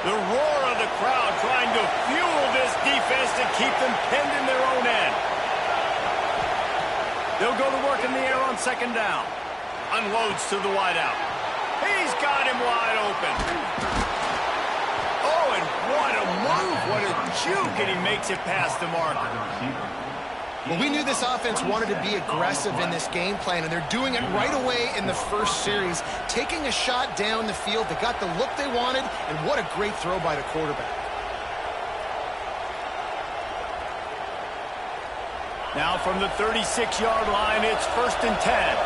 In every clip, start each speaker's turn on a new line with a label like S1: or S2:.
S1: The roar of the crowd trying to fuel this defense to keep them pinned in their own end. They'll go to work in the air on second down. Unloads to the wideout. He's got him wide open. Oh, and what a move. What a juke, and he makes it past the marker.
S2: Well, we knew this offense wanted to be aggressive in this game plan, and they're doing it right away in the first series, taking a shot down the field. They got the look they wanted, and what a great throw by the quarterback.
S1: Now from the 36-yard line, it's 1st and 10.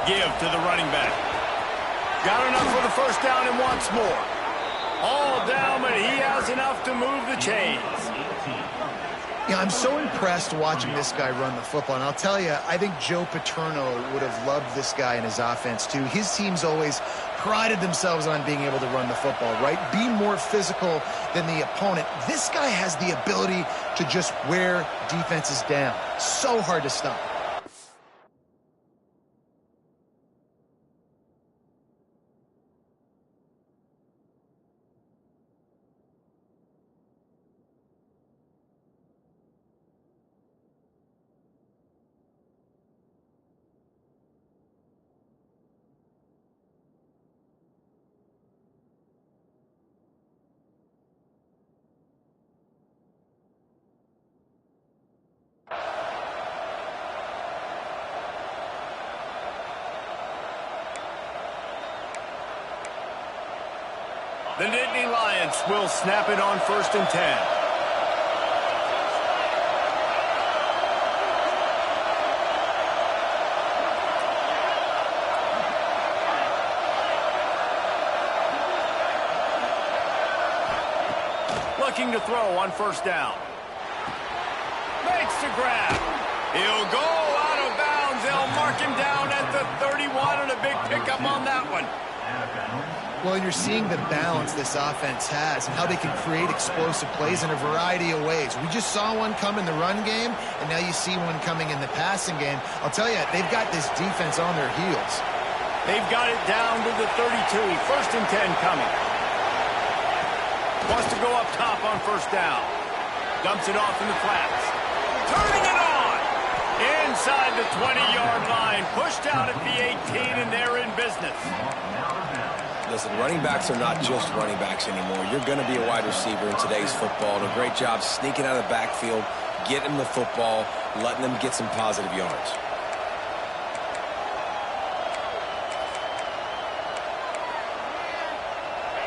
S1: Give to the running back. Got enough for the first down and wants more. All down, but he has enough to move the chains.
S2: Yeah, I'm so impressed watching this guy run the football. And I'll tell you, I think Joe Paterno would have loved this guy in his offense, too. His teams always prided themselves on being able to run the football, right? Be more physical than the opponent. This guy has the ability to just wear defenses down. So hard to stop.
S1: The Nittany Lions will snap it on 1st and 10. Looking to throw on 1st down. Makes the grab. He'll go out of bounds. They'll mark him down at the 31, and a big pickup on that one.
S2: Well, you're seeing the balance this offense has and how they can create explosive plays in a variety of ways. We just saw one come in the run game, and now you see one coming in the passing game. I'll tell you, they've got this defense on their heels.
S1: They've got it down to the 32. 1st and 10 coming. Wants to go up top on 1st down. Dumps it off in the flats. Turning it on! Inside the 20-yard line. Pushed out at the 18, and they're in business.
S3: Listen, running backs are not just running backs anymore. You're going to be a wide receiver in today's football. And a great job sneaking out of the backfield, getting them the football, letting them get some positive yards.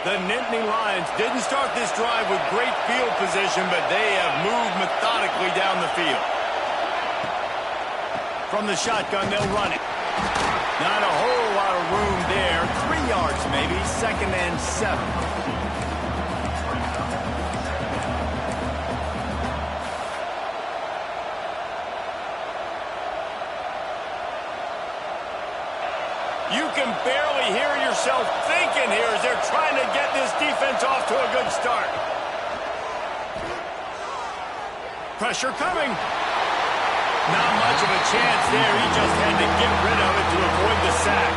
S1: The Nittany Lions didn't start this drive with great field position, but they have moved methodically down the field. From the shotgun, they'll run it. Not a whole lot of room there. 3 yards maybe. 2nd and 7. You can barely hear yourself thinking here as they're trying to get this defense off to a good start. Pressure coming. Not much of a chance there. He just had to get rid of it to avoid the sack.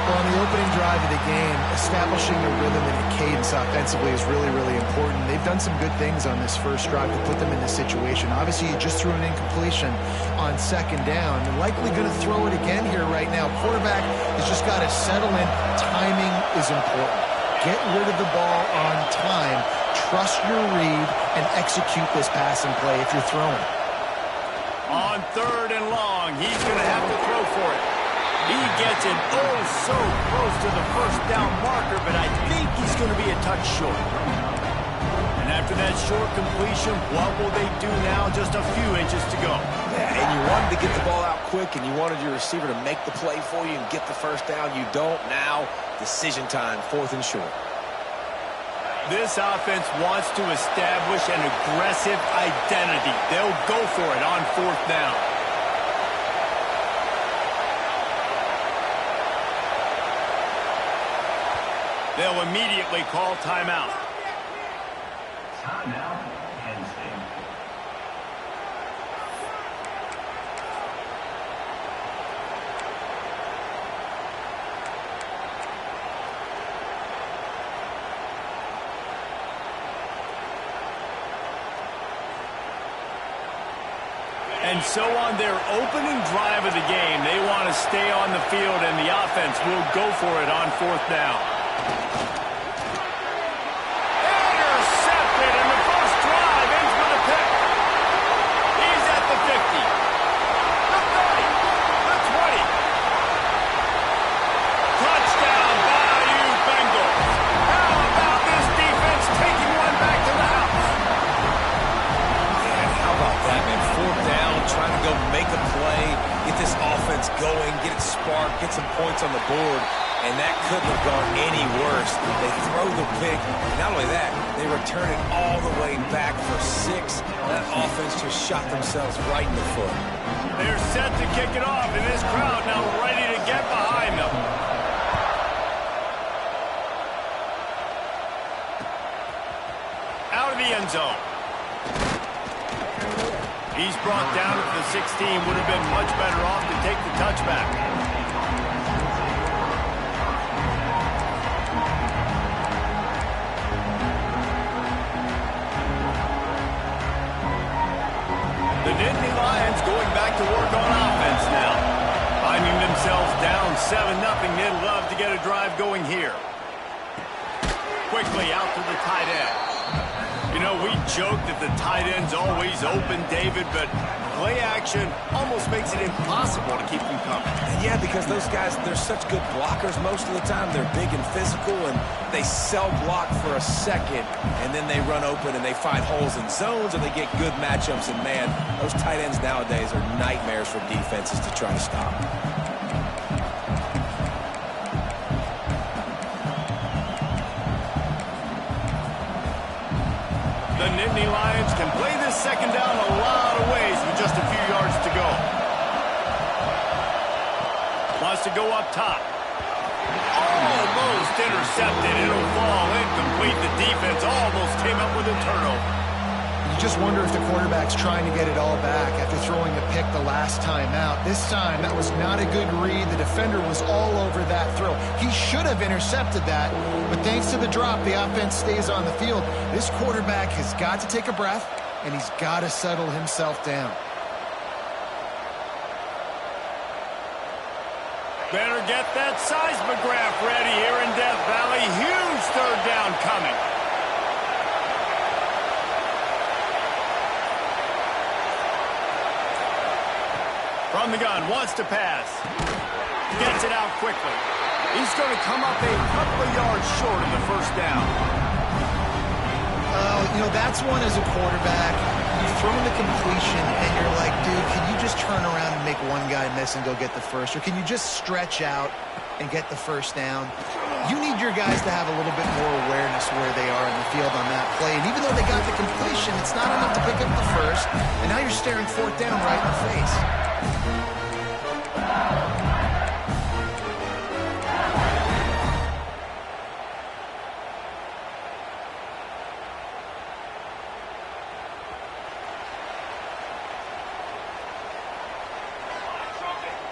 S2: Well, on the opening drive of the game, establishing a rhythm and a cadence offensively is really, really important. They've done some good things on this first drive to put them in this situation. Obviously, you just threw an incompletion on 2nd down. They're likely going to throw it again here right now. Quarterback has just got to settle in. Timing is important. Get rid of the ball on time. Trust your read and execute this passing play if you're throwing.
S1: On 3rd and long, he's going to have to throw for it. He gets it oh so close to the 1st down marker, but I think he's going to be a touch short. And after that short completion, what will they do now? Just a few inches to go.
S3: Yeah, and you wanted to get the ball out quick, and you wanted your receiver to make the play for you and get the 1st down. You don't now. Decision time, 4th and short.
S1: This offense wants to establish an aggressive identity. They'll go for it on 4th down. They'll immediately call timeout.
S4: Timeout, Penn State.
S1: And so on their opening drive of the game, they want to stay on the field, and the offense will go for it on 4th down. Intercepted, and the first drive ends with a pick. He's at the 50, the 30, the 20. Touchdown, Bayou Bengals. How about this defense taking one back to the house?
S3: Yeah, how about that, man? 4th down, trying to go make a play, get this offense going, get it sparked, get some points on the board, and that couldn't have gone any worse. They throw the pick. Not only that, they return it all the way back for 6. That offense just shot themselves right in the foot.
S1: They're set to kick it off, and this crowd now ready to get behind them. Out of the end zone. He's brought down at the 16. Would have been much better off to take the touchback. The Nittany Lions going back to work on offense now. Finding themselves down 7-0. They'd love to get a drive going here. Quickly out to the tight end. You know, we joke that the tight end's always open, David, but play action almost makes it impossible to keep them coming.
S3: Yeah, because those guys, they're such good blockers most of the time. They're big and physical, and they sell block for a second, and then they run open and they find holes in zones, and they get good matchups. And, man, those tight ends nowadays are nightmares for defenses to try to stop.
S1: The Nittany Lions can play this second down a lot of ways with just a few yards to go. Wants to go up top. Almost intercepted. It'll fall incomplete. The defense almost came up with a turnover.
S2: You just wonder if the quarterback's trying to get it all back after throwing a pick the last time out. This time, that was not a good read. The defender was all over that throw. He should have intercepted that, but thanks to the drop, the offense stays on the field. This quarterback has got to take a breath, and he's got to settle himself down.
S1: Better get that seismograph ready here in Death Valley. Huge 3rd down coming. From the gun, wants to pass. Gets it out quickly. He's going to come up a couple of yards short of the 1st down.
S2: You know, that's one as a quarterback. You throw in the completion, and you're like, dude, can you just turn around and make one guy miss and go get the first? Or can you just stretch out and get the 1st down? You need your guys to have a little bit more awareness where they are in the field on that play. And even though they got the completion, it's not enough to pick up the 1st. And now you're staring 4th down right in the face.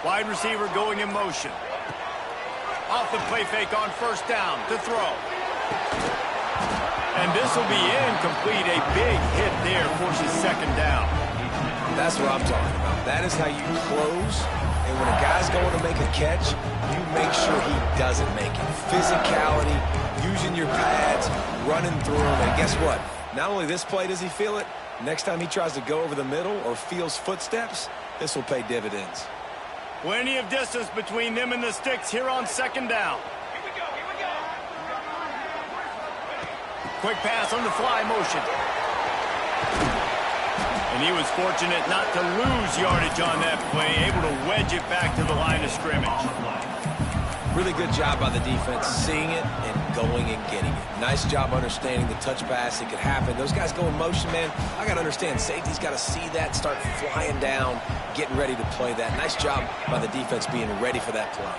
S1: Wide receiver going in motion. Off the play fake on 1st down to throw. And this will be incomplete. A big hit there forces 2nd down.
S3: That's what I'm talking about. That is how you close. And when a guy's going to make a catch, you make sure he doesn't make it. Physicality, using your pads, running through him. And guess what? Not only this play does he feel it, next time he tries to go over the middle or feels footsteps, this will pay dividends.
S1: Plenty of distance between them and the sticks here on 2nd down. Here we go. Quick pass on the fly motion. And he was fortunate not to lose yardage on that play, able to wedge it back to the line of scrimmage.
S3: Really good job by the defense, seeing it and going and getting it. Nice job understanding the touch pass. It could happen. Those guys go in motion, man. I got to understand, safety's got to see that, start flying down, getting ready to play that. Nice job by the defense being ready for that play.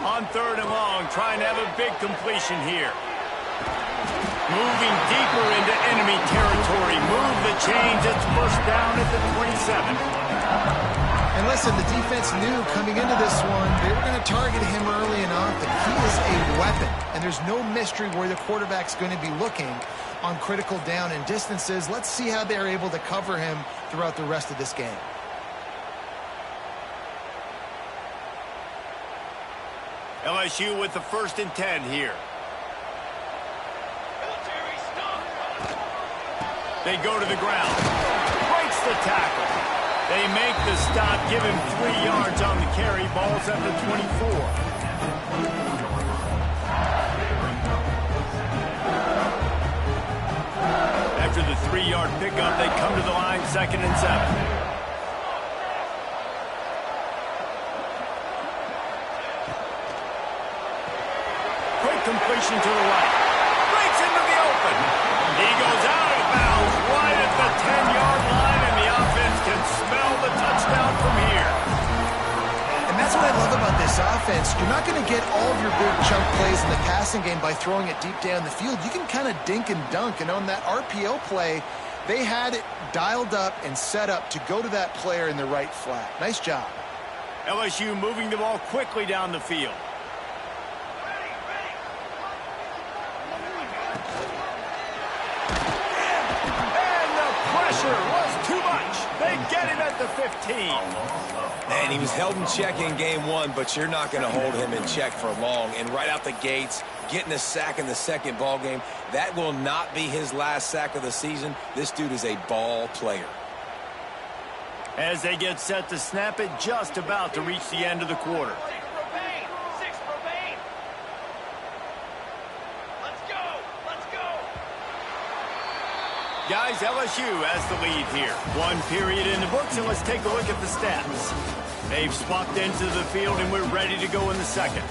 S1: On 3rd and long, trying to have a big completion here. Moving deeper into enemy territory. Move the chains. It's 1st down at the 27.
S2: And listen, the defense knew coming into this one, they were going to target him early and often. He is a weapon, and there's no mystery where the quarterback's going to be looking. on critical down and distances. Let's see how they're able to cover him throughout the rest of this game.
S1: LSU with the 1st and 10 here. They go to the ground. Breaks the tackle. They make the stop, give him 3 yards on the carry. Ball's at the 24. After the 3-yard pickup, they come to the line, 2nd and 7. Completion to the right. Breaks into the open. He goes out of bounds right at the 10-yard line, and the offense can smell the touchdown from here.
S2: And that's what I love about this offense. You're not going to get all of your big chunk plays in the passing game by throwing it deep down the field. You can kind of dink and dunk, and on that RPO play, they had it dialed up and set up to go to that player in the right flat. Nice job.
S1: LSU moving the ball quickly down the field. Was too much. They get him at the 15.
S3: Man, he was held in check in game 1, but you're not going to hold him in check for long. And right out the gates, getting a sack in the 2nd ball game, that will not be his last sack of the season. This dude is a ball player.
S1: As they get set to snap it, just about to reach the end of the quarter. Guys, LSU has the lead here. 1 period in the books, and let's take a look at the stats. They've swapped into the field, and we're ready to go in the 2nd.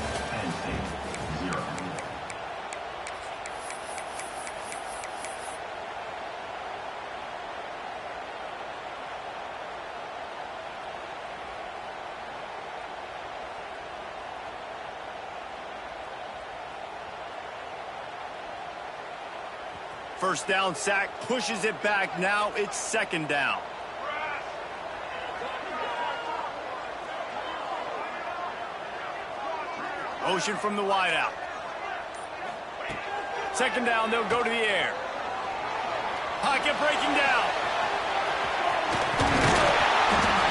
S1: First down sack, pushes it back. Now it's 2nd down. Motion from the wideout. 2nd down, they'll go to the air. Pocket breaking down.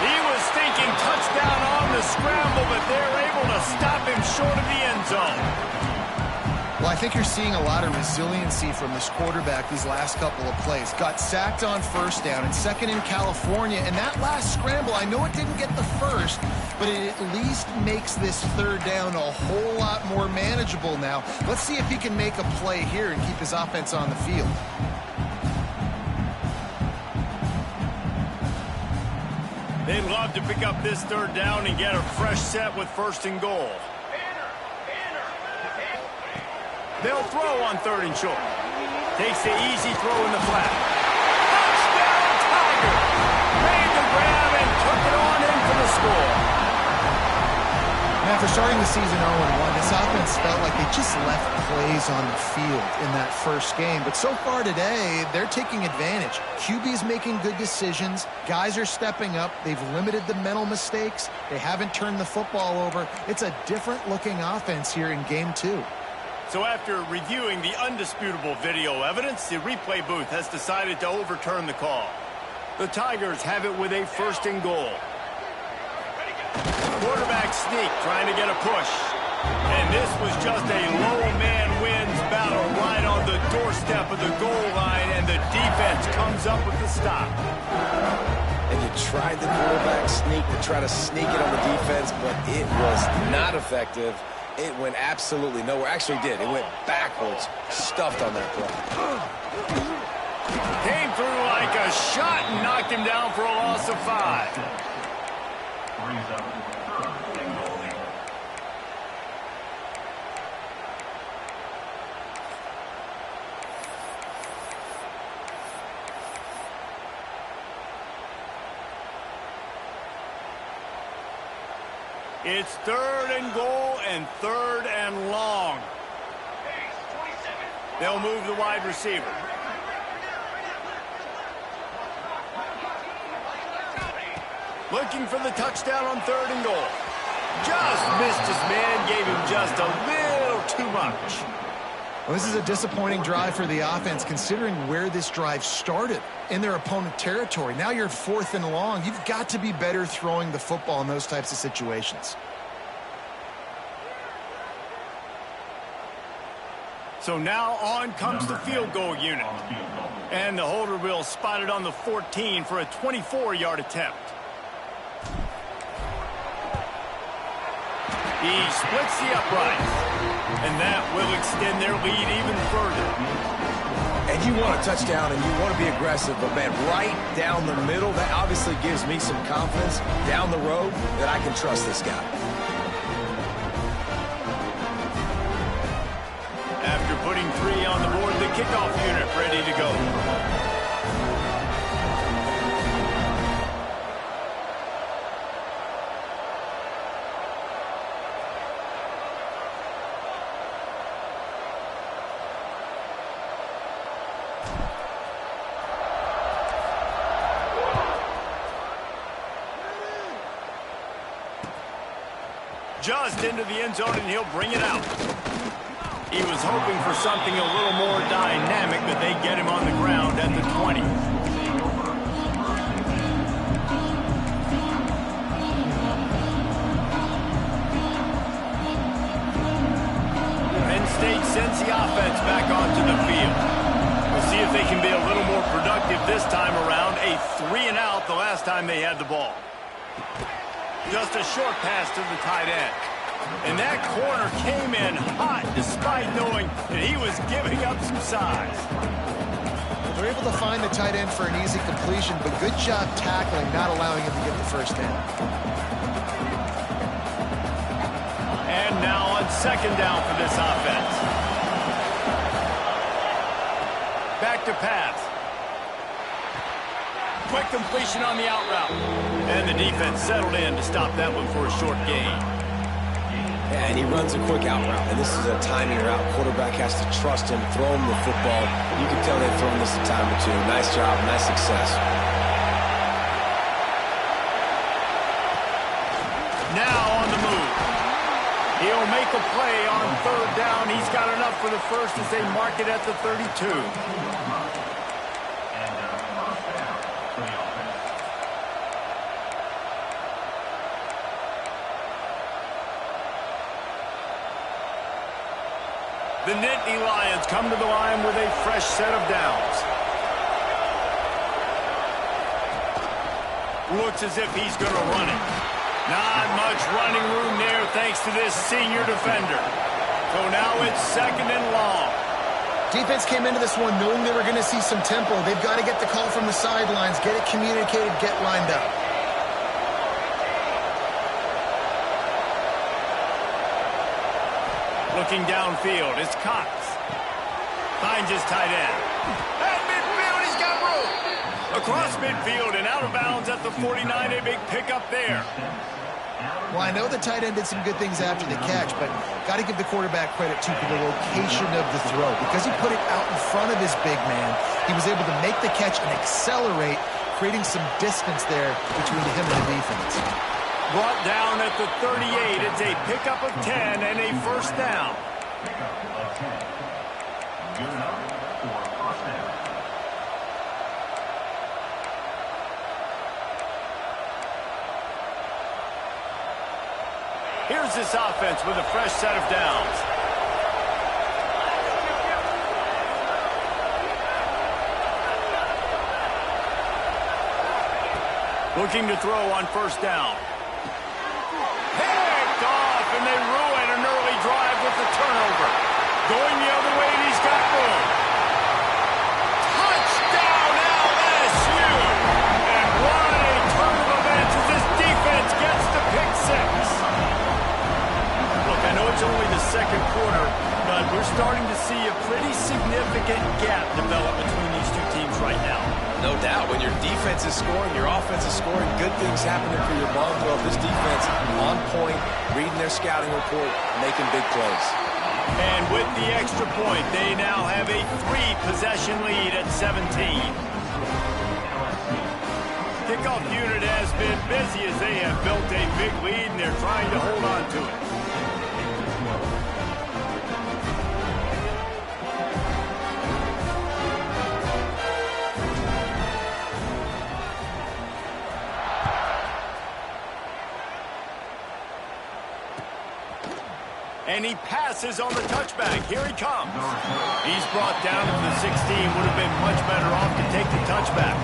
S1: He was thinking touchdown on the scramble, but they're able to stop him short of the end zone.
S2: Well, I think you're seeing a lot of resiliency from this quarterback these last couple of plays. Got sacked on 1st down and 2nd in California. And that last scramble, I know it didn't get the 1st, but it at least makes this 3rd down a whole lot more manageable now. Let's see if he can make a play here and keep his offense on the field.
S1: They'd love to pick up this 3rd down and get a fresh set with 1st and goal. They'll throw on 3rd and short. Takes the easy throw in the flat. Touchdown, Tiger! Made the grab and took it on in for the score.
S2: And after starting the season 0-1, this offense felt like they just left plays on the field in that 1st game. But so far today, they're taking advantage. QB's making good decisions. Guys are stepping up. They've limited the mental mistakes. They haven't turned the football over. It's a different-looking offense here in Game 2.
S1: So after reviewing the undisputable video evidence, the replay booth has decided to overturn the call. The Tigers have it with a 1st and goal. Quarterback sneak trying to get a push. And this was just a low man wins battle right on the doorstep of the goal line, and the defense comes up with the stop.
S3: And you tried the quarterback sneak to try to sneak it on the defense, but it was not effective. It went absolutely nowhere. Actually did. It went backwards. Stuffed on that play.
S1: Came through like a shot and knocked him down for a loss of 5. It's 3rd and goal and 3rd and long. They'll move the wide receiver. Looking for the touchdown on 3rd and goal. Just missed his man, gave him just a little too much.
S2: Well, this is a disappointing drive for the offense, considering where this drive started, in their opponent territory. Now you're 4th and long. You've got to be better throwing the football in those types of situations.
S1: So now on comes the field goal unit. And the holder will spot it on the 14 for a 24-yard attempt. He splits the uprights, and that will extend their lead even further.
S3: And you want a touchdown, and you want to be aggressive, but, man, right down the middle, that obviously gives me some confidence down the road that I can trust this guy.
S1: After putting 3 on the board, the kickoff unit ready to go. Just into the end zone, and he'll bring it out. He was hoping for something a little more dynamic, but they get him on the ground at the 20. Penn State sends the offense back onto the field. We'll see if they can be a little more productive this time around. A 3-and-out the last time they had the ball. Just a short pass to the tight end. And that corner came in hot despite knowing that he was giving up some size.
S2: They're able to find the tight end for an easy completion, but good job tackling, not allowing him to get the first down.
S1: And now on 2nd down for this offense. Back to pass. Quick completion on the out route. And the defense settled in to stop that one for a short gain.
S3: Yeah, and he runs a quick out route, and this is a timing route. Quarterback has to trust him, throw him the football. You can tell they've thrown this a time or two. Nice job, nice success.
S1: Now on the move. He'll make a play on 3rd down. He's got enough for the first as they mark it at the 32. The Nittany Lions come to the line with a fresh set of downs. Looks as if he's going to run it. Not much running room there thanks to this senior defender. So now it's 2nd and long.
S2: Defense came into this one knowing they were going to see some tempo. They've got to get the call from the sidelines, get it communicated, get lined up.
S1: Looking downfield, it's Cox. Finds his tight end. At midfield, he's got room. Across midfield and out of bounds at the 49, a big pickup there.
S2: Well, I know the tight end did some good things after the catch, but got to give the quarterback credit, too, for the location of the throw. Because he put it out in front of his big man, he was able to make the catch and accelerate, creating some distance there between him and the defense.
S1: Brought down at the 38. It's a pickup of 10 and a 1st down. Here's this offense with a fresh set of downs. Looking to throw on 1st down. Picked off, and they ruin an early drive with the turnover. Going the other way, and he's got room. Touchdown, LSU! And what a turn of events as this defense gets the pick 6. Look, I know it's only the 2nd quarter, but we're starting to see a pretty significant gap develop between these two teams right now.
S3: No doubt. When your defense is scoring, your offense is scoring, good things happening for your ball. Well, this defense on point, reading their scouting report, making big plays.
S1: And with the extra point, they now have a 3-possession lead at 17. Kickoff unit has been busy as they have built a big lead, and they're trying to hold on to it. And he passes on the touchback. Here he comes. He's brought down to the 16. Would have been much better off to take the touchback.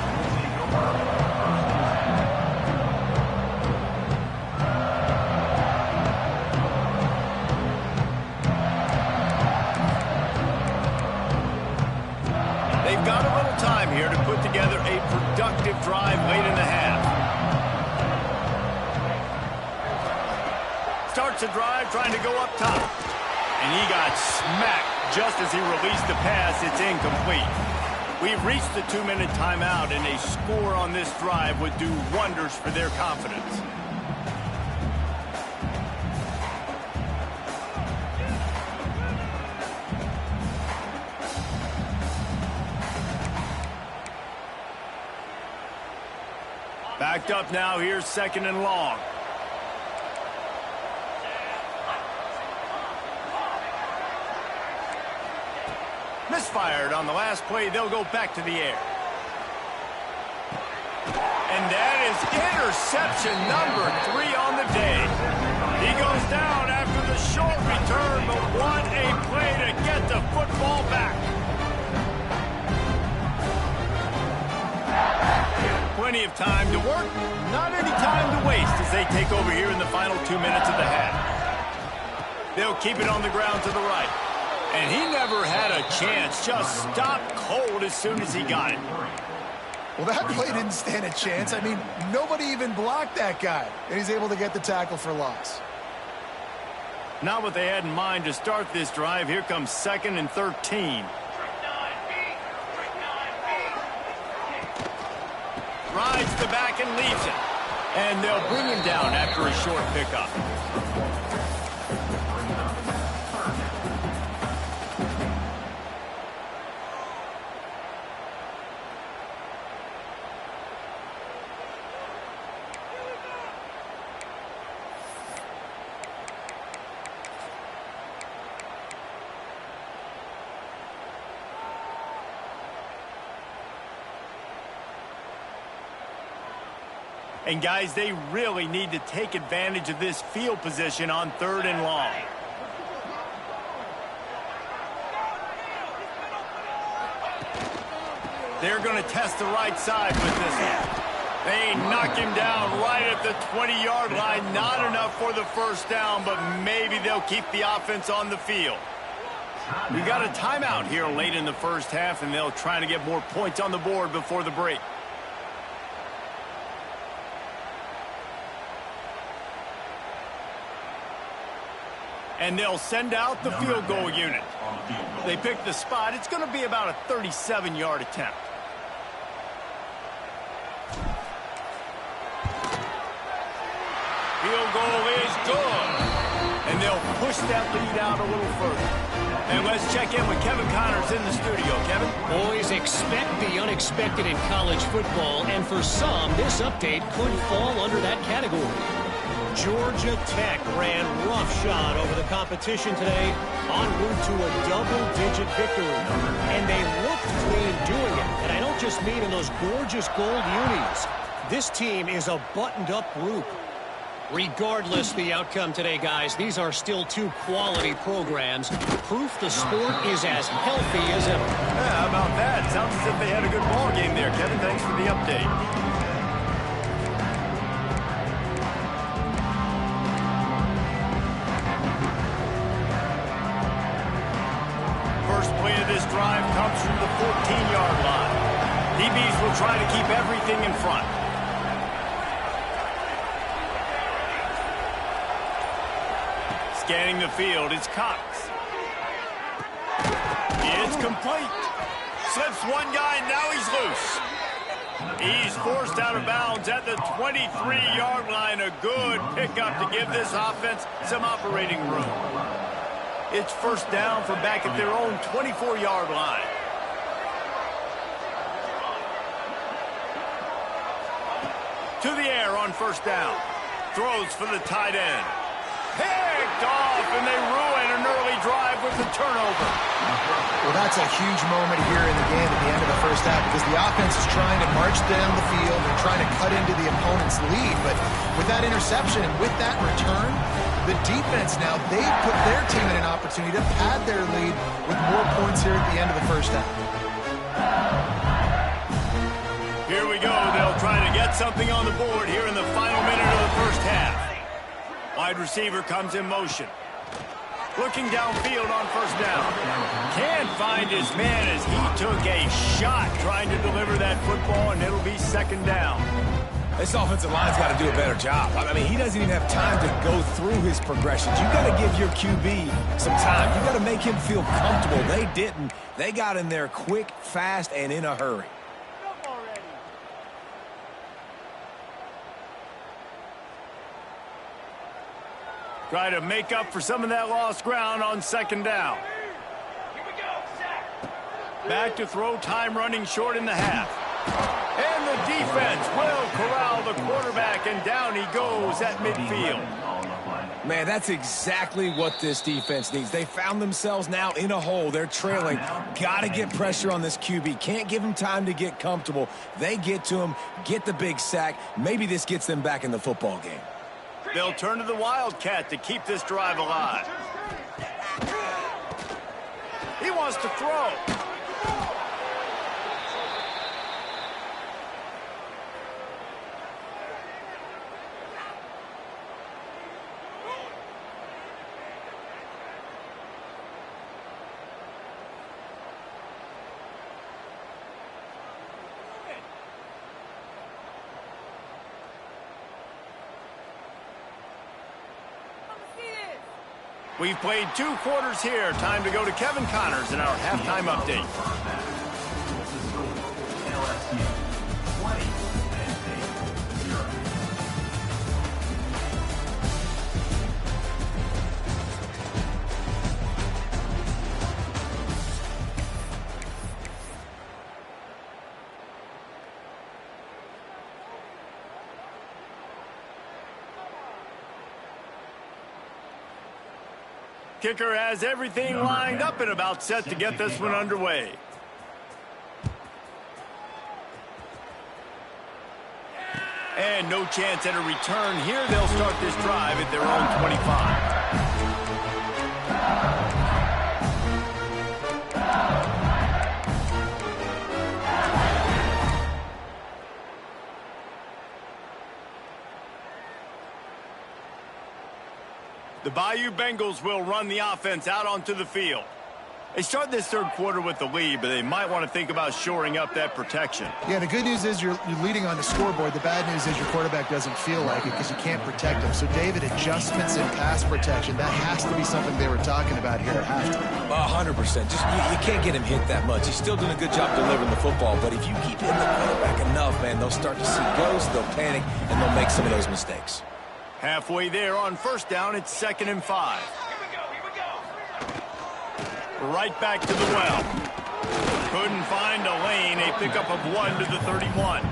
S1: They've got a little time here to put together a productive drive late in the half. Starts a drive trying to go up top. And he got smacked just as he released the pass. It's incomplete. We've reached the 2-minute timeout, and a score on this drive would do wonders for their confidence. Backed up now. Here's 2nd and long. Misfired on the last play. They'll go back to the air. And that is interception number 3 on the day. He goes down after the short return, but what a play to get the football back. Plenty of time to work, not any time to waste as they take over here in the final 2 minutes of the half. They'll keep it on the ground to the right. And he never had a chance, just stopped cold as soon as he got it.
S2: Well, that play didn't stand a chance. I mean, nobody even blocked that guy, and he's able to get the tackle for loss.
S1: Not what they had in mind to start this drive. Here comes 2nd and 13. Rides the back and leaves it. And they'll bring him down after a short pickup. And, guys, they really need to take advantage of this field position on 3rd and long. They're going to test the right side with this one. They knock him down right at the 20-yard line. Not enough for the first down, but maybe they'll keep the offense on the field. We got a timeout here late in the first half, and they'll try to get more points on the board before the break. And they'll send out the field goal unit. They pick the spot. It's going to be about a 37-yard attempt. Field goal is good. And they'll push that lead out a little further. And let's check in with Kevin Connors in the studio. Kevin?
S4: Boys, expect the unexpected in college football, and for some, this update could fall under that category. Georgia Tech ran roughshod over the competition today, en route to a double-digit victory. And they looked clean doing it. And I don't just mean in those gorgeous gold unis. This team is a buttoned-up group. Regardless the outcome today, guys, these are still 2 quality programs. Proof the sport is as healthy as ever.
S1: Yeah, how about that? Sounds as if they had a good ball game there. Kevin, thanks for the update. This drive comes from the 14-yard line. DBs will try to keep everything in front. Scanning the field, it's Cox. It's complete. Slips one guy, now he's loose. He's forced out of bounds at the 23-yard line. A good pickup to give this offense some operating room. It's first down from back at their own 24-yard line. To the air on first down. Throws for the tight end. Picked off, and they ruin an early drive with the turnover.
S2: Well, that's a huge moment here in the game at the end of the first half because the offense is trying to march down the field and trying to cut into the opponent's lead. But with that interception and with that return, the defense now, they put their team in an opportunity to pad their lead with more points here at the end of the first half.
S1: Here we go. They'll try to get something on the board here in the final minute of the first half. Wide receiver comes in motion. Looking downfield on first down. Can't find his man as he took a shot trying to deliver that football, and it'll be second down.
S3: This offensive line's got to do a better job. I mean, he doesn't even have time to go through his progressions. You got to give your QB some time. You got to make him feel comfortable. They didn't. They got in there quick, fast, and in a hurry.
S1: Try to make up for some of that lost ground on second down. Back to throw, time running short in the half. And the defense will corral the quarterback, and down he goes at midfield.
S3: Man, that's exactly what this defense needs. They found themselves now in a hole. They're trailing. Got to get pressure on this QB. Can't give him time to get comfortable. They get to him, get the big sack. Maybe this gets them back in the football game.
S1: They'll turn to the Wildcat to keep this drive alive. He wants to throw. We've played 2 quarters here. Time to go to Kevin Connors in our halftime update. Kicker has everything lined up and about set to get this one underway. And no chance at a return here. They'll start this drive at their own 25. The Bayou Bengals will run the offense out onto the field. They start this third quarter with the lead, but they might want to think about shoring up that protection.
S2: Yeah, the good news is you're leading on the scoreboard. The bad news is your quarterback doesn't feel like it because you can't protect him. So, David, adjustments in pass protection, that has to be something they were talking about here at halftime.
S3: 100%. Just you can't get him hit that much. He's still doing a good job delivering the football, but if you keep hitting the quarterback enough, man, they'll start to see ghosts, they'll panic, and they'll make some of those mistakes.
S1: Halfway there on first down, it's 2nd and 5. Right back to the well. Couldn't find a lane. A pickup of 1 to the 31.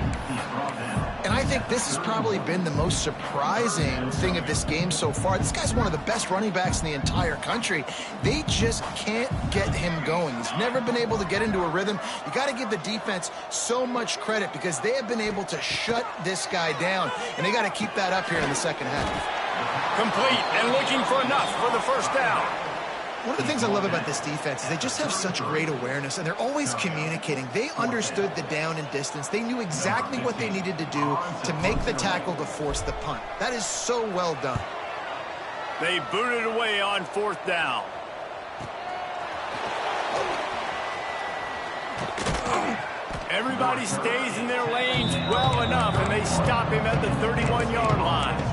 S2: And I think this has probably been the most surprising thing of this game so far. This guy's one of the best running backs in the entire country. They just can't get him going. He's never been able to get into a rhythm. You got to give the defense so much credit because they have been able to shut this guy down, and they got to keep that up here in the second half.
S1: Complete and looking for enough for the first down.
S2: One of the things I love about this defense is they just have such great awareness, and they're always communicating. They understood the down and distance. They knew exactly what they needed to do to make the tackle to force the punt. That is so well done.
S1: They booted away on 4th down. Everybody stays in their lanes well enough, and they stop him at the 31-yard line.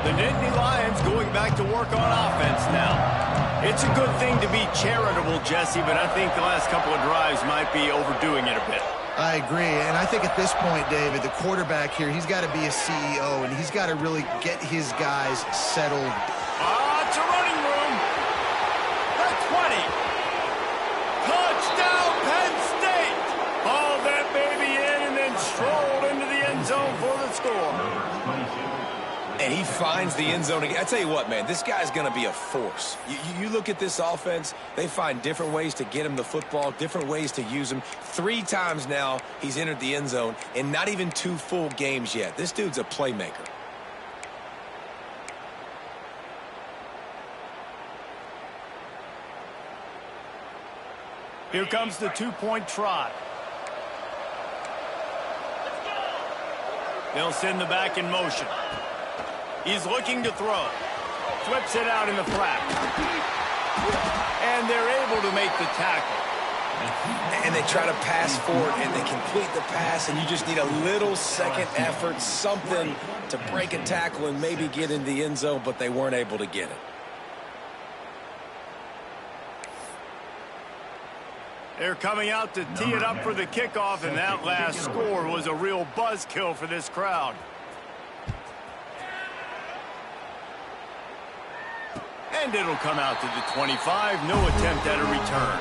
S1: The Nittany Lions going back to work on offense now. It's a good thing to be charitable, Jesse, but I think the last couple of drives might be overdoing it a bit.
S2: I agree, and I think at this point, David, the quarterback here, he's got to be a CEO, and he's got to really get his guys settled.
S1: It's a running room. The 20. Touchdown, Penn State. Hauled that baby in and then strolled into the end zone for the score.
S3: And he finds the end zone again. I tell you what, man, this guy's going to be a force. You look at this offense, they find different ways to get him the football, different ways to use him. 3 times now he's entered the end zone, and not even 2 full games yet. This dude's a playmaker.
S1: Here comes the 2-point try. They'll send the back in motion. He's looking to throw. Flips it out in the flat. And they're able to make the tackle.
S3: And they try to pass forward, and they complete the pass, and you just need a little second effort, something to break a tackle and maybe get in the end zone, but they weren't able to get it.
S1: They're coming out to tee it up for the kickoff, and that last score was a real buzzkill for this crowd. And it'll come out to the 25. No attempt at a return.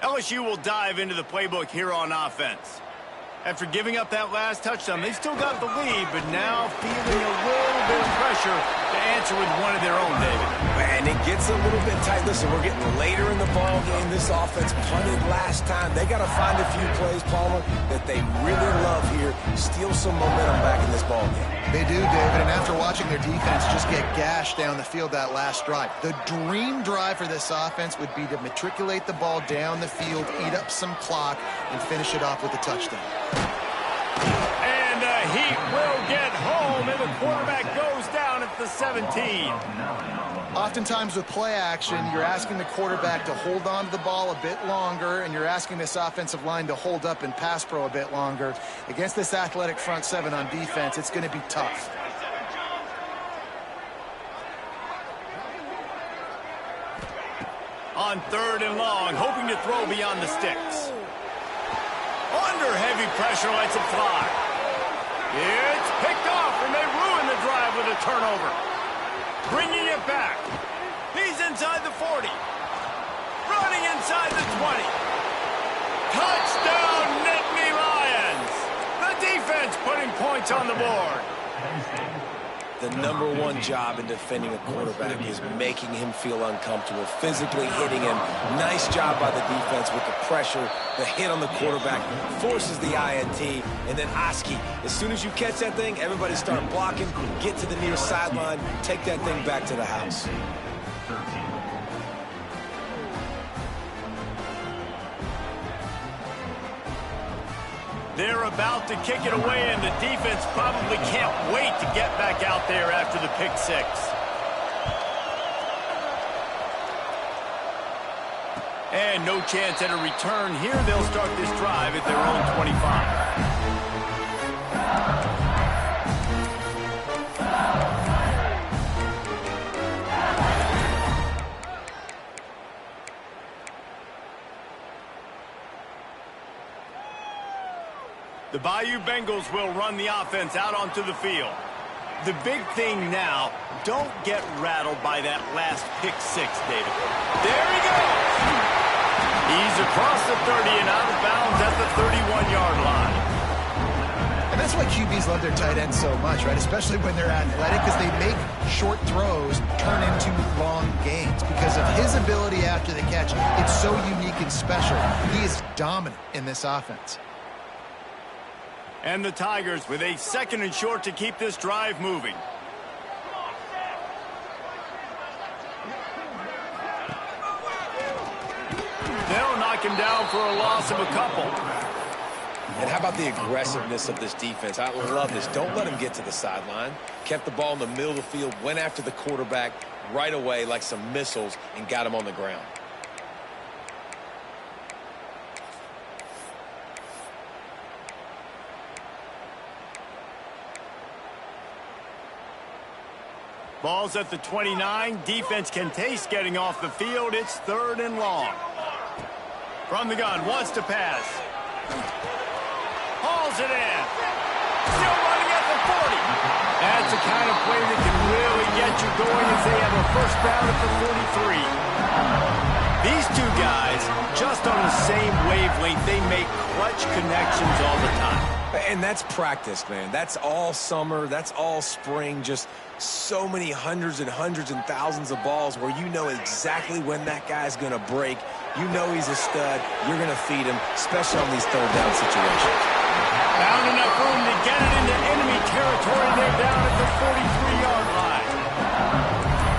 S1: LSU will dive into the playbook here on offense. After giving up that last touchdown, they still got the lead, but now feeling a little bit of pressure to answer with one of their own, David.
S3: And it gets a little bit tight. Listen, we're getting later in the ball game. This offense punted last time. They got to find a few plays, Palmer, that they really love here. Steal some momentum back in this ball game.
S2: They do, David, and after watching their defense just get gashed down the field that last drive, the dream drive for this offense would be to matriculate the ball down the field, eat up some clock, and finish it off with a touchdown.
S1: And the Heat will get home, and the quarterback goes down at the 17.
S2: Oftentimes with play action, you're asking the quarterback to hold on to the ball a bit longer, and you're asking this offensive line to hold up and pass pro a bit longer. Against this athletic front 7 on defense, it's going to be tough.
S1: On 3rd and long, hoping to throw beyond the sticks. Under heavy pressure, lets it fly. It's picked off, and they ruin the drive with a turnover. Bringing it back. He's inside the 40. Running inside the 20. Touchdown, Nittany Lions. The defense putting points on the board.
S3: The #1 job in defending a quarterback is making him feel uncomfortable, physically hitting him. Nice job by the defense with the pressure, the hit on the quarterback, forces the INT, and then Oski. As soon as you catch that thing, everybody start blocking, get to the near sideline, take that thing back to the house.
S1: They're about to kick it away, and the defense probably can't wait to get back out there after the pick 6. And no chance at a return here. They'll start this drive at their own 25. The Bayou Bengals will run the offense out onto the field. The big thing now, don't get rattled by that last pick 6, David. There he goes! He's across the 30 and out of bounds at the 31-yard line.
S2: And that's why QBs love their tight ends so much, right? Especially when they're athletic, because they make short throws turn into long gains. Because of his ability after the catch, it's so unique and special. He is dominant in this offense.
S1: And the Tigers with a 2nd and short to keep this drive moving. They'll knock him down for a loss of a couple.
S3: And how about the aggressiveness of this defense? I love this. Don't let him get to the sideline. Kept the ball in the middle of the field, went after the quarterback right away like some missiles, and got him on the ground.
S1: Ball's at the 29. Defense can taste getting off the field. It's 3rd and long. From the gun, wants to pass. Hauls it in. Still running at the 40. That's the kind of play that can really get you going as they have a first down at the 43. These two guys, just on the same wavelength, they make clutch connections all the time.
S3: And that's practice, man. That's all summer. That's all spring. Just so many hundreds and thousands of balls where you know exactly when that guy's going to break. You know he's a stud. You're going to feed him, especially on these third down situations.
S1: Found enough room to get it into enemy territory. They're down at the 43-yard line.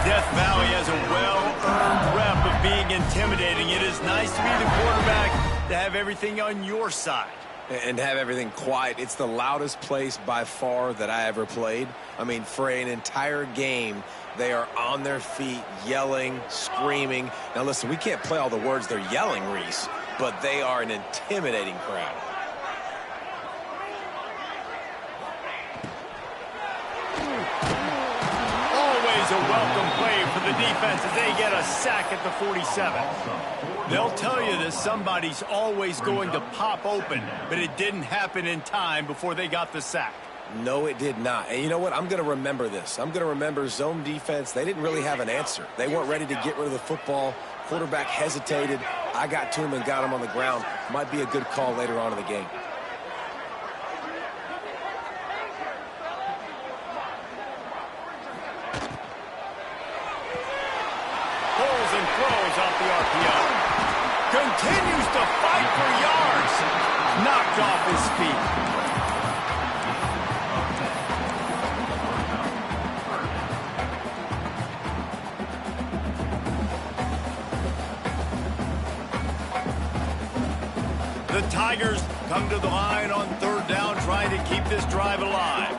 S1: Death Valley has a well-earned rep of being intimidating. It is nice to be the quarterback, to have everything on your side.
S3: And have everything quiet. It's the loudest place by far that I ever played. I mean, for an entire game, they are on their feet, yelling, screaming. Now, listen, we can't play all the words they're yelling, Reese, but they are an intimidating crowd.
S1: Always a welcome play for the defense as they get a sack at the 47. They'll tell you that somebody's always going to pop open, but it didn't happen in time before they got the sack.
S3: No, it did not. And you know what? I'm going to remember this. I'm going to remember zone defense. They didn't really have an answer. They weren't ready to get rid of the football. Quarterback hesitated. I got to him and got him on the ground. Might be a good call later on in the game.
S1: Pulls and throws off the RPO. Continues to fight for yards. Knocked off his feet. The Tigers come to the line on third down, trying to keep this drive alive.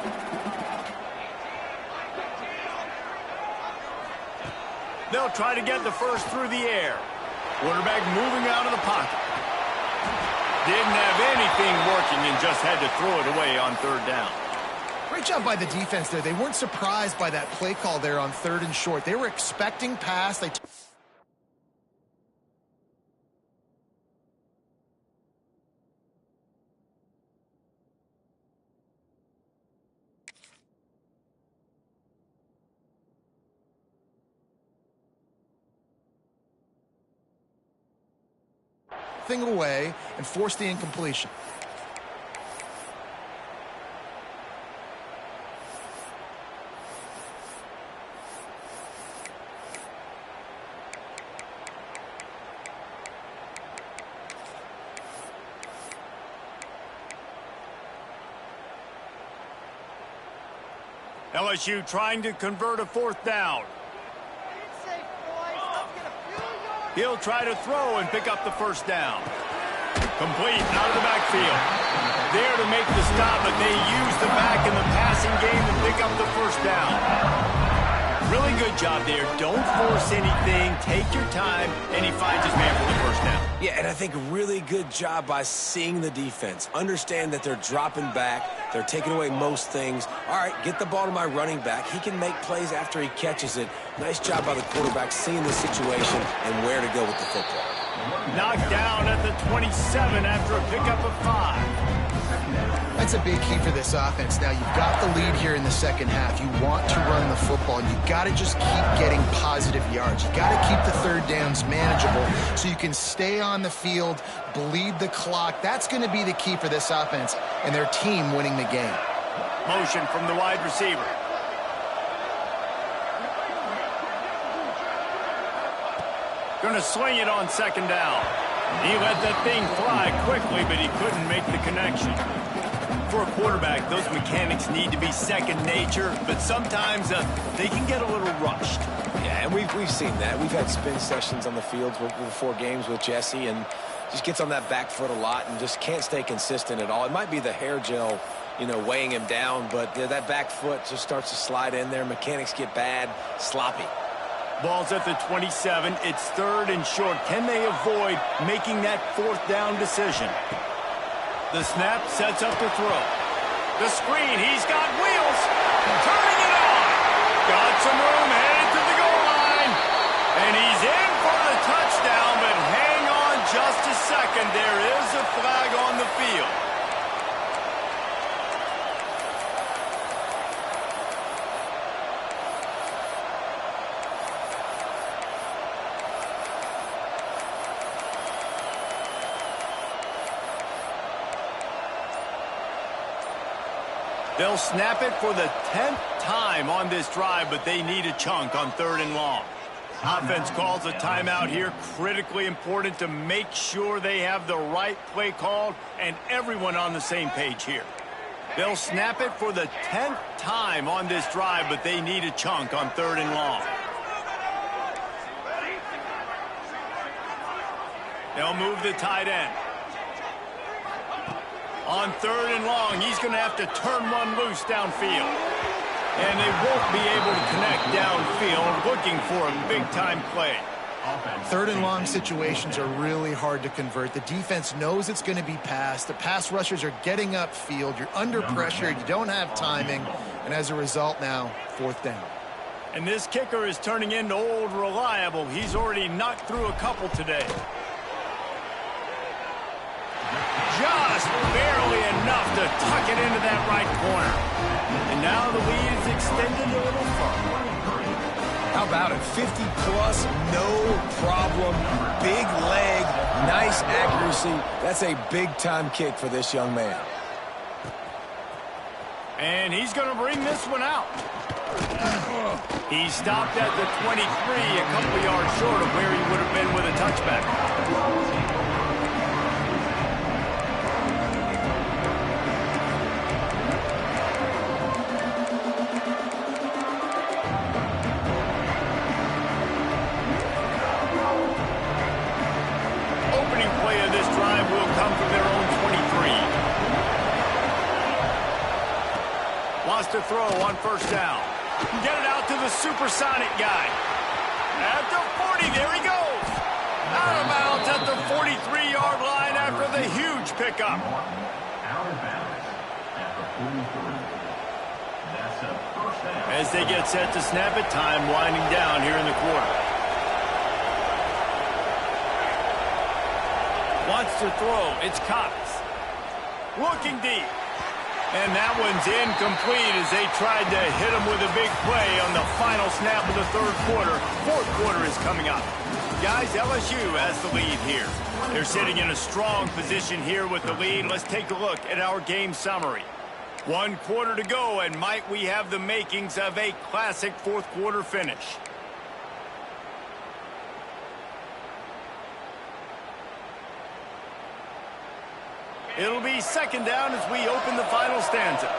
S1: They'll try to get the first through the air. Quarterback moving out of the pocket. Didn't have anything working and just had to throw it away on third down.
S2: Great job by the defense there. They weren't surprised by that play call there on third and short. They were expecting pass. Thing away and forced the incompletion.
S1: LSU trying to convert a fourth down. He'll try to throw and pick up the first down. Complete out of the backfield. There to make the stop, but they use the back in the passing game to pick up the first down. Really good job there. Don't force anything. Take your time, and he finds his man for the first down.
S3: Yeah, and I think really good job by seeing the defense. Understand that they're dropping back. They're taking away most things. All right, get the ball to my running back. He can make plays after he catches it. Nice job by the quarterback seeing the situation and where to go with the football.
S1: Knocked down at the 27 after a pickup of 5.
S2: That's a big key for this offense. Now, you've got the lead here in the second half. You want to run the football, and you've got to just keep getting positive yards. You've got to keep the third downs manageable so you can stay on the field, bleed the clock. That's going to be the key for this offense and their team winning the game.
S1: Motion from the wide receiver. Going to swing it on second down. He let that thing fly quickly, but he couldn't make the connection. For a quarterback, those mechanics need to be second nature, but sometimes they can get a little rushed.
S3: Yeah, and we've seen that. We've had spin sessions on the field before games with Jesse, and just gets on that back foot a lot and just can't stay consistent at all. It might be the hair gel, weighing him down, but that back foot just starts to slide in there. Mechanics get bad, sloppy.
S1: Ball's at the 27. It's third and short. Can they avoid making that fourth down decision? The snap sets up the throw. The screen, he's got wheels. Turning it on. Got some room, headed to the goal line. And he's in for the touchdown, but hang on just a second. There is a flag on the field. They'll snap it for the 10th time on this drive, but they need a chunk on 3rd and long. Offense calls a timeout here. Critically important to make sure they have the right play called and everyone on the same page here. They'll snap it for the 10th time on this drive, but they need a chunk on 3rd and long. They'll move the tight end. On 3rd and long, he's going to have to turn one loose downfield. And they won't be able to connect downfield, looking for a big-time play.
S2: 3rd and long situations are really hard to convert. The defense knows it's going to be passed. The pass rushers are getting upfield. You're under pressure. You don't have timing. And as a result now, 4th down.
S1: And this kicker is turning into old reliable. He's already knocked through a couple today. Just barely enough to tuck it into that right corner. And now the lead is extended a little further.
S3: How about it? 50-plus, no problem. Big leg, nice accuracy. That's a big-time kick for this young man.
S1: And he's going to bring this one out. He stopped at the 23, a couple of yards short of where he would have been with a touchback. To throw on 1st down. Get it out to the supersonic guy. At the 40, there he goes. Out of bounds at the 43-yard line after the huge pickup. As they get set to snap it, time winding down here in the quarter. Wants to throw. It's Cox. Looking deep. And that one's incomplete as they tried to hit him with a big play on the final snap of the 3rd quarter. 4th quarter is coming up. Guys, LSU has the lead here. They're sitting in a strong position here with the lead. Let's take a look at our game summary. 1 quarter to go, and might we have the makings of a classic 4th quarter finish. It'll be 2nd down as we open the final stanza.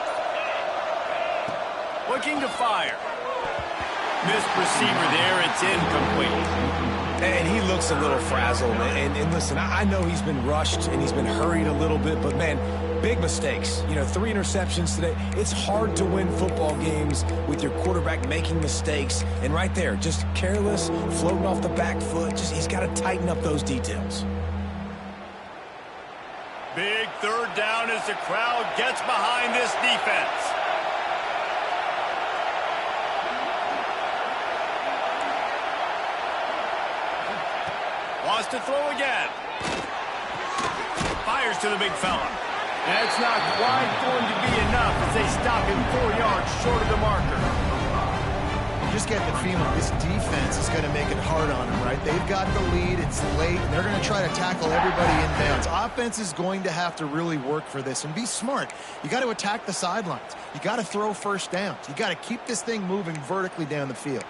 S1: Looking to fire. Missed receiver there. It's incomplete.
S3: And he looks a little frazzled. And listen, I know he's been rushed and he's been hurried a little bit, but, man, big mistakes. 3 interceptions today. It's hard to win football games with your quarterback making mistakes. And right there, just careless, floating off the back foot. He's got to tighten up those details.
S1: Big 3rd down as the crowd gets behind this defense. Wants to throw again. Fires to the big fella. That's not quite going to be enough as they stop him 4 yards short of the marker.
S2: Just get the feeling this defense is going to make it hard on them, right? They've got the lead. It's late, and they're going to try to tackle everybody in bounds. Offense is going to have to really work for this and be smart. You got to attack the sidelines. You got to throw 1st downs. You got to keep this thing moving vertically down the field.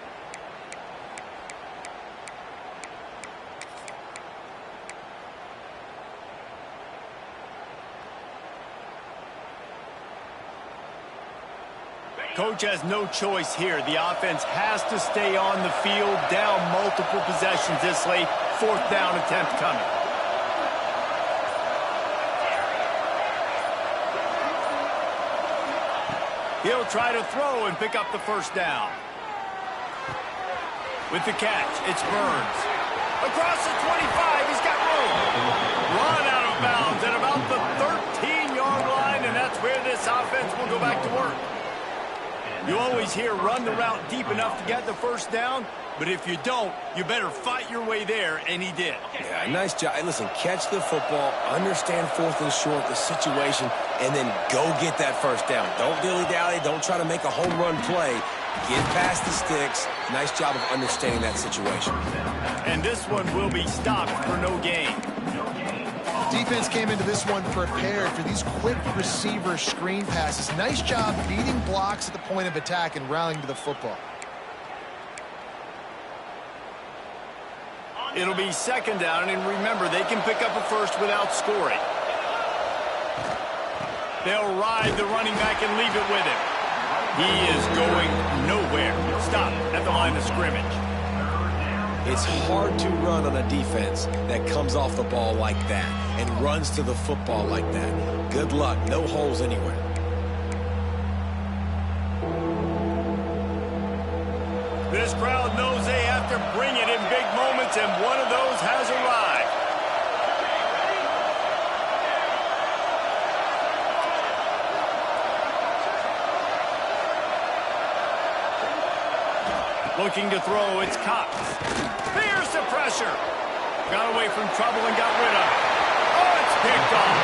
S1: Coach has no choice here. The offense has to stay on the field, down multiple possessions this late. 4th down attempt coming. He'll try to throw and pick up the 1st down. With the catch, it's Burns. Across the 25, he's got room. Run out of bounds at about the 13-yard line, and that's where this offense will go back to work. You always hear run the route deep enough to get the 1st down, but if you don't, you better fight your way there, and he did.
S3: Yeah, nice job. Hey, listen, catch the football, understand 4th and short, the situation, and then go get that 1st down. Don't dilly-dally. Don't try to make a home run play. Get past the sticks. Nice job of understanding that situation.
S1: And this one will be stopped for no gain.
S2: Defense came into this one prepared for these quick receiver screen passes. Nice job beating blocks at the point of attack and rallying to the football.
S1: It'll be second down, and remember, they can pick up a first without scoring. They'll ride the running back and leave it with him. He is going nowhere. Stop at the line of scrimmage.
S3: It's hard to run on a defense that comes off the ball like that and runs to the football like that. Good luck. No holes anywhere.
S1: This crowd knows they have to bring it in big moments, and one of those has arrived. Looking to throw, it's Cox. Fears the pressure. Got away from trouble and got rid of it. Oh, it's picked off.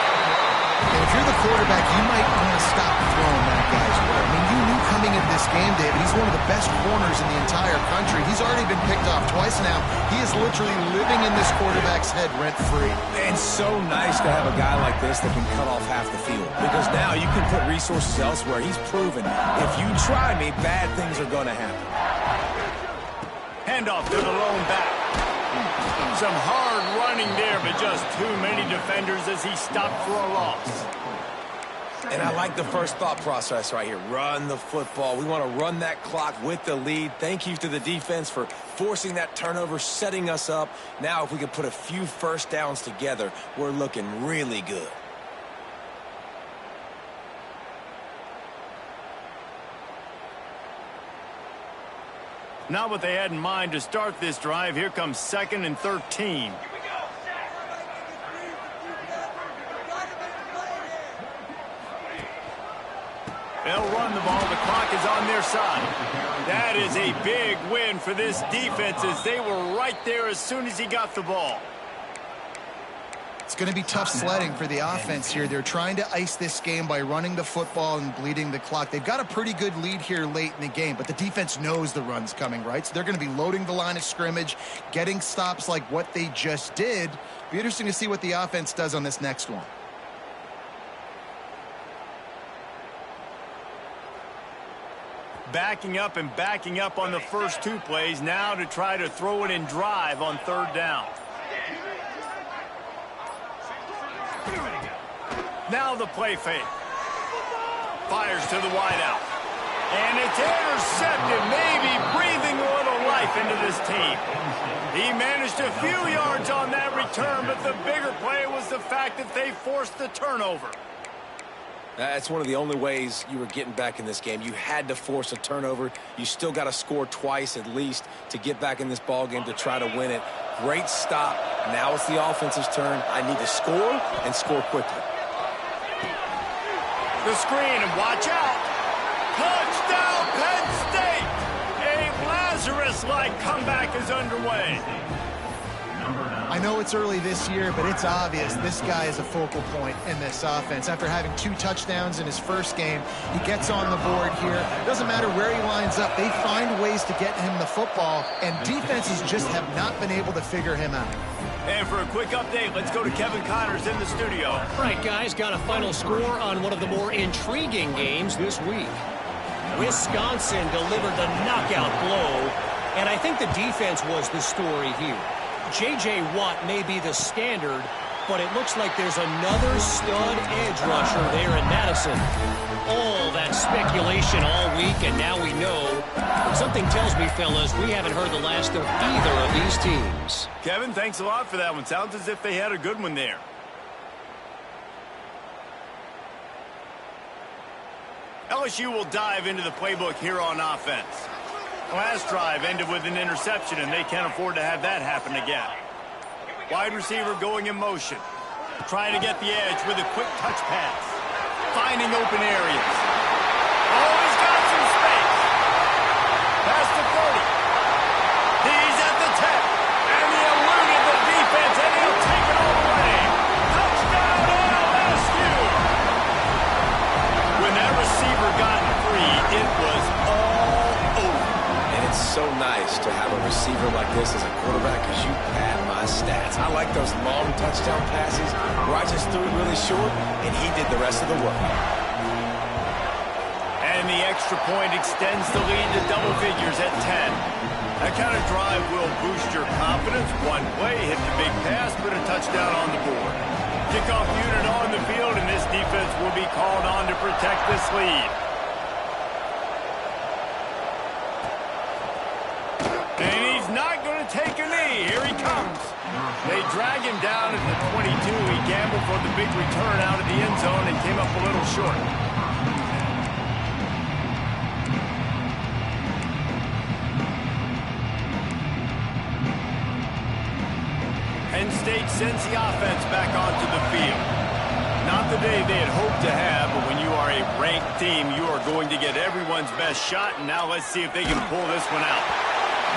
S2: And if you're the quarterback, you might want to stop throwing that guy's way. I mean, you knew coming into this game, David, he's one of the best corners in the entire country. He's already been picked off twice now. He is literally living in this quarterback's head rent-free.
S3: And so nice to have a guy like this that can cut off half the field, because now you can put resources elsewhere. He's proven if you try me, bad things are going to happen.
S1: Handoff to the lone back. Some hard running there, but just too many defenders as he stopped for a loss.
S3: And I like the first thought process right here. Run the football. We want to run that clock with the lead. Thank you to the defense for forcing that turnover, setting us up. Now if we can put a few first downs together, we're looking really good.
S1: Not what they had in mind to start this drive. Here comes 2nd and 13. They'll run the ball. The clock is on their side. That is a big win for this defense as they were right there as soon as he got the ball.
S2: It's going to be tough sledding for the offense here. They're trying to ice this game by running the football and bleeding the clock. They've got a pretty good lead here late in the game, but the defense knows the run's coming, right? So they're going to be loading the line of scrimmage, getting stops like what they just did. Be interesting to see what the offense does on this next one.
S1: Backing up and backing up on the first two plays, now to try to throw it in drive on 3rd down. Now the play fake. Fires to the wideout. And it's intercepted, maybe breathing a little life into this team. He managed a few yards on that return, but the bigger play was the fact that they forced the turnover.
S3: That's one of the only ways you were getting back in this game. You had to force a turnover. You still got to score twice at least to get back in this ball game to try to win it. Great stop. Now it's the offense's turn. I need to score and score quickly.
S1: The screen, and watch out. Touchdown, Penn State. A Lazarus-like comeback is underway.
S2: I know it's early this year, but it's obvious this guy is a focal point in this offense. After having 2 touchdowns in his first game, he gets on the board here. Doesn't matter where he lines up. They find ways to get him the football, and defenses just have not been able to figure him out.
S1: And for a quick update, let's go to Kevin Connors in the studio.
S4: All right, guys, got a final score on one of the more intriguing games this week. Wisconsin delivered the knockout blow, and I think the defense was the story here. J.J. Watt may be the standard, but it looks like there's another stud edge rusher there in Madison. All that speculation all week, and now we know. Something tells me, fellas, we haven't heard the last of either of these teams.
S1: Kevin, thanks a lot for that one. Sounds as if they had a good one there. LSU will dive into the playbook here on offense. Last drive ended with an interception, and they can't afford to have that happen again. Wide receiver going in motion. Trying to get the edge with a quick touch pass. Finding open areas. Oh, he's got some space. Pass to 30. He's at the 10. And he eluded the defense, and he'll take it all the way. Touchdown, LSU! When that receiver got free, it was all over.
S3: And it's so nice to have a receiver like this as a quarterback because you pad my stats. I like those long touchdown passes where I just threw it really short, and he did the rest of the work.
S1: And the extra point extends the lead to double figures at 10. That kind of drive will boost your confidence. One play, hit the big pass, put a touchdown on the board. Kickoff unit on the field, and this defense will be called on to protect this lead. And he's not going to take a knee. Here he comes. They drag him down at the 22. He gambled for the big return out of the end zone and came up a little short. Penn State sends the offense back onto the field. Not the day they had hoped to have, but when you are a ranked team, you are going to get everyone's best shot, and now let's see if they can pull this one out.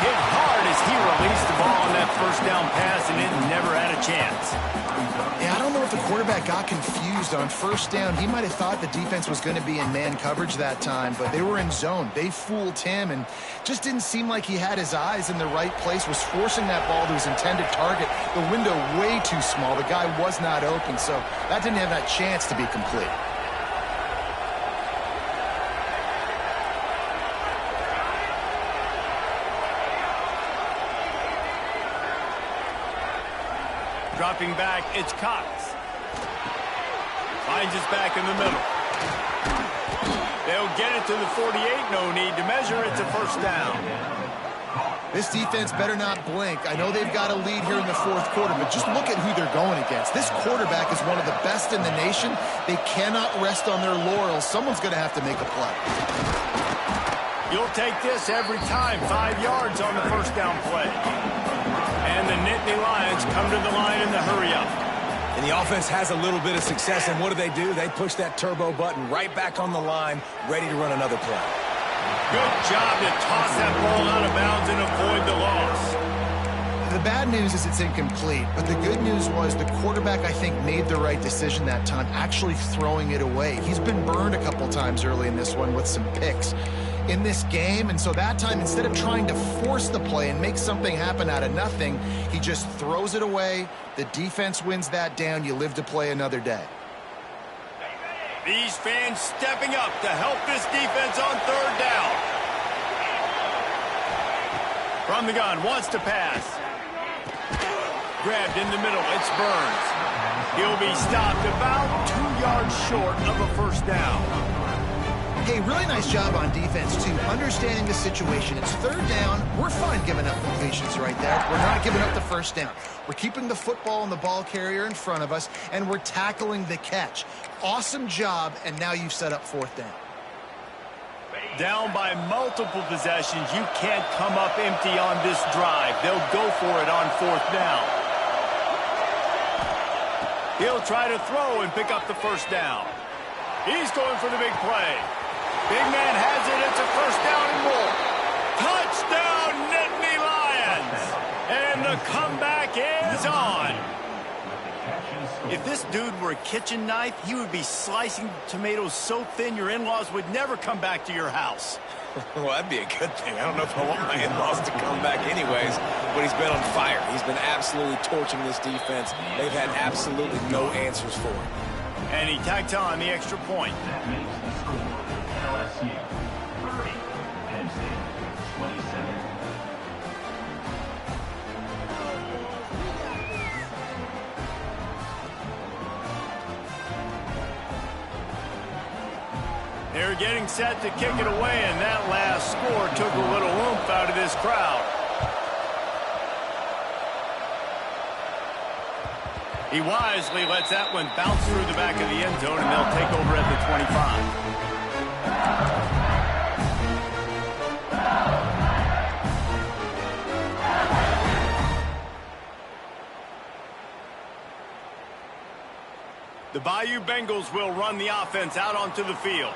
S1: Hit hard as he released the ball on that first down pass, and it never had a chance.
S2: Yeah, I don't know if the quarterback got confused on first down. He might have thought the defense was going to be in man coverage that time, but they were in zone. They fooled him and just didn't seem like he had his eyes in the right place, was forcing that ball to his intended target. The window way too small. The guy was not open, so that didn't have that chance to be complete.
S1: Dropping back, it's Cox. Finds his back in the middle. They'll get it to the 48. No need to measure. It's a first down.
S2: This defense better not blink. I know they've got a lead here in the fourth quarter, but just look at who they're going against. This quarterback is one of the best in the nation. They cannot rest on their laurels. Someone's going to have to make a play.
S1: You'll take this every time. 5 yards on the first down play. And the Nittany Lions come to the line in the hurry-up.
S3: And the offense has a little bit of success, and what do? They push that turbo button right back on the line, ready to run another play.
S1: Good job to toss that ball out of bounds and avoid the loss.
S2: The bad news is it's incomplete, but the good news was the quarterback, I think, made the right decision that time, actually throwing it away. He's been burned a couple times early in this one with some picks in this game, and so that time, instead of trying to force the play and make something happen out of nothing, he just throws it away. The defense wins that down. You live to play another day.
S1: These fans stepping up to help this defense on third down. From the gun, wants to pass. Grabbed in the middle, it's Burns. He'll be stopped about 2 yards short of a first down.
S2: Hey, really nice job on defense, too, understanding the situation. It's third down. We're fine giving up completions right there. We're not giving up the first down. We're keeping the football and the ball carrier in front of us, and we're tackling the catch. Awesome job, and now you've set up fourth down.
S1: Down by multiple possessions. You can't come up empty on this drive. They'll go for it on fourth down. He'll try to throw and pick up the first down. He's going for the big play. Big man has it. It's a first down and more. Touchdown, Nittany Lions. And the comeback is on. If this dude were a kitchen knife, he would be slicing tomatoes so thin your in-laws would never come back to your house.
S3: Well, that'd be a good thing. I don't know if I want my in-laws to come back anyways, but he's been on fire. He's been absolutely torching this defense. They've had absolutely no answers for him.
S1: And he tacked on the extra point.
S5: That makes the score LSU 30, Penn State 27.
S1: They're getting set to kick it away, and that last score took a little oomph out of this crowd. He wisely lets that one bounce through the back of the end zone, and they'll take over at the 25. The Bayou Bengals will run the offense out onto the field.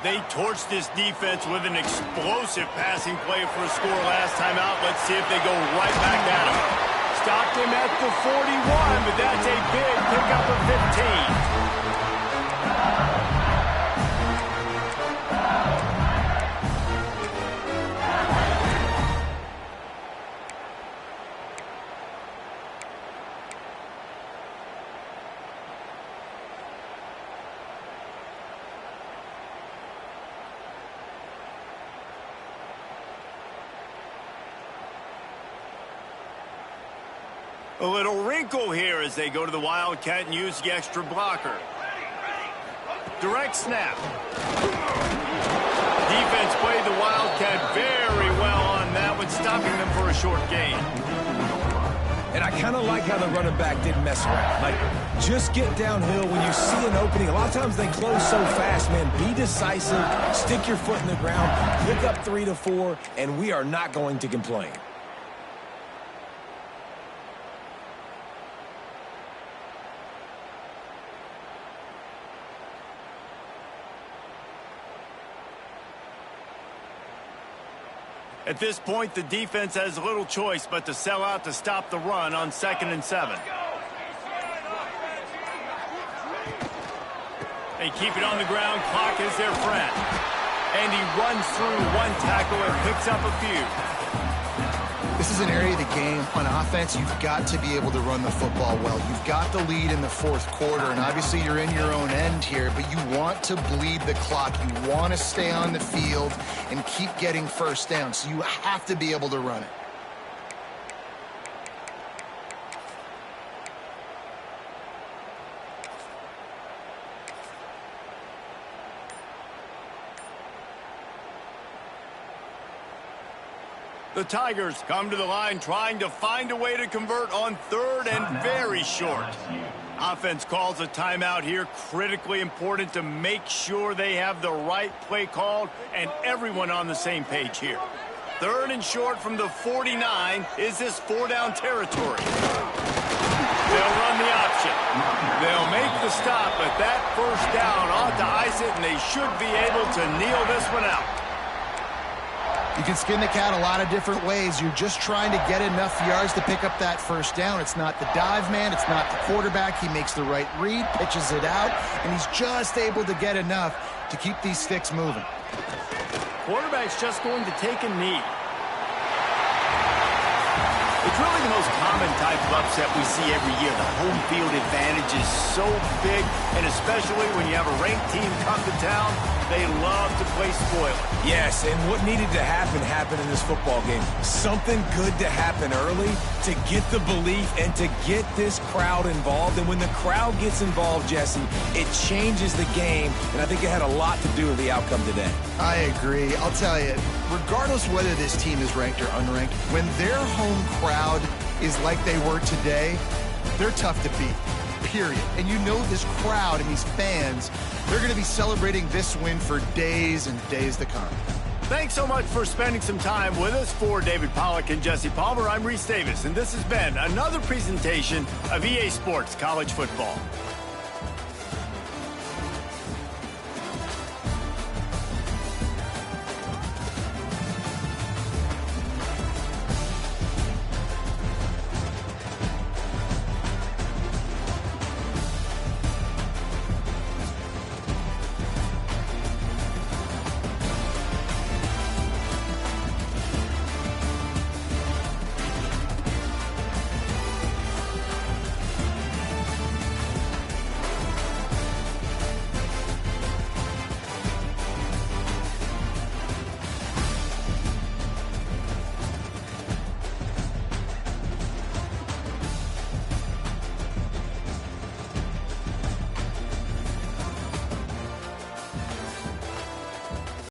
S1: They torched this defense with an explosive passing play for a score last time out. Let's see if they go right back at him. Stopped him at the 41, but that's a big pickup of 15. A little wrinkle here as they go to the Wildcat and use the extra blocker. Direct snap. Defense played the Wildcat very well on that one, stopping them for a short gain.
S3: And I kind of like how the running back didn't mess around. Like, just get downhill when you see an opening. A lot of times they close so fast, man. Be decisive, stick your foot in the ground, pick up 3 to 4, and we are not going to complain.
S1: At this point, the defense has little choice but to sell out to stop the run on 2nd and 7. They keep it on the ground. Clock is their friend. And he runs through one tackle and picks up a few.
S2: This is an area of the game. On offense, you've got to be able to run the football well. You've got the lead in the 4th quarter, and obviously you're in your own end here, but you want to bleed the clock. You want to stay on the field and keep getting first down, so you have to be able to run it.
S1: The Tigers come to the line trying to find a way to convert on 3rd and very short. Offense calls a timeout here, critically important to make sure they have the right play called and everyone on the same page here. 3rd and short from the 49. Is this 4-down territory? They'll run the option. They'll make the stop, but that first down ought to ice it, and they should be able to kneel this one out.
S2: You can skin the cat a lot of different ways. You're just trying to get enough yards to pick up that first down. It's not the dive man. It's not the quarterback. He makes the right read, pitches it out, and he's just able to get enough to keep these sticks moving.
S1: Quarterback's just going to take a knee. It's really the most common type of upset we see every year. The home field advantage is so big, and especially when you have a ranked team come to town, they love to play spoiler.
S3: Yes, and what needed to happen happened in this football game. Something good to happen early to get the belief and to get this crowd involved. And when the crowd gets involved, Jesse, it changes the game, and I think it had a lot to do with the outcome today.
S2: I agree. I'll tell you, regardless whether this team is ranked or unranked, when their home crowd is like they were today, they're tough to beat, period. And you know this crowd and these fans, they're going to be celebrating this win for days and days to come.
S1: Thanks so much for spending some time with us. For David Pollack and Jesse Palmer, I'm Reese Davis, and this has been another presentation of EA Sports College Football.